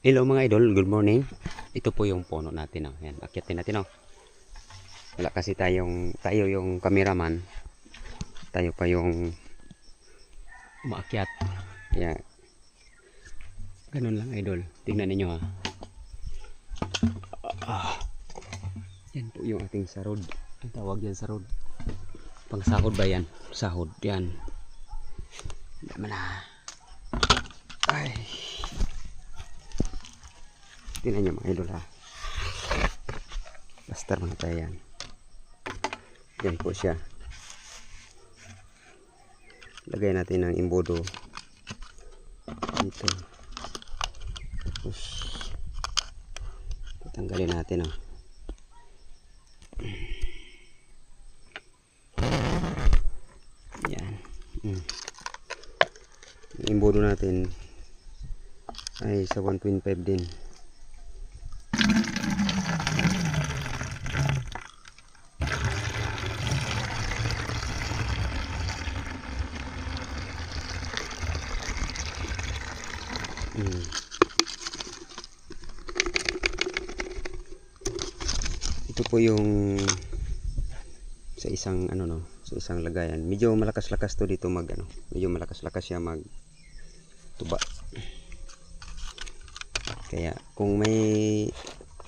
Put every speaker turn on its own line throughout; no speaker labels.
Hello mga idol, good morning. Ito po yung puno natin. Yan, akyatin natin. Wala kasi tayo yung cameraman. Tayo pa yung umaakyat. Kaya, ganun lang idol. Tingnan ninyo ha. Yan po yung ating sarod. Ang tawag yan sarod. Pang sahod ba yan? Sahod yan. Naman na. Ay. Tingnan nyo mga idol ha. Basta mga tayo yan. Yan po siya. Lagay natin ng imbodo dito. Tapos tatanggalin natin yan. Yung imbodo natin ay sa 1.5 din. Ito po yung sa isang sa isang lagayan. Medyo malakas-lakas to dito medyo malakas-lakas siya tuba. Kaya kung may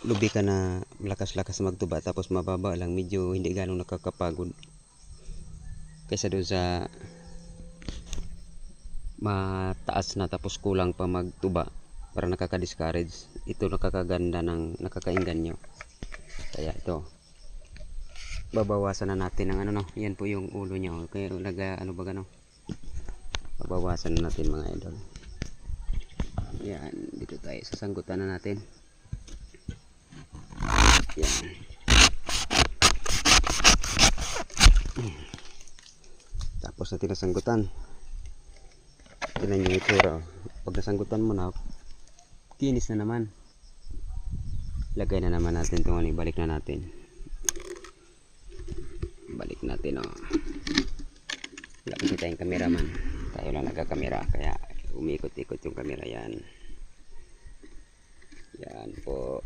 lubi ka na malakas-lakas magtuba tapos mababa lang, medyo hindi ganong nakakapagod. Kaysa doon sa mataas na tapos kulang pa magtuba, para nakaka-discourage. Ito nakakaganda ng nakakainganyo. Kaya ito babawasan na natin ng yan po yung ulo niya. Kaya babawasan na natin mga idol. Yan, dito tayo sa sanggutan na natin. Yan. Tapos natin nasanggutan. Tingnan yung itsura. Pag nasanggutan mo na, kinis na naman. Lagay na naman natin itong balik na natin. Balik natin wala kasi tayong cameraman. Tayo lang nagkakamera, kaya umikot-ikot yung camera. Yan. Yan po.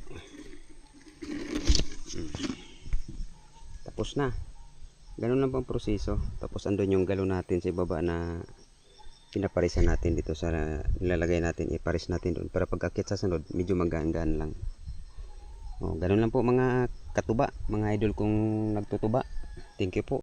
Tapos na. Ganun lang pang proseso. Tapos andun yung galon natin sa baba na pinaparisan natin dito sa nilalagay natin. Iparis natin doon para pag akit sa sunod medyo magaan-gaan lang. Ganun lang po mga katuba, mga idol kong nagtutuba. Thank you po.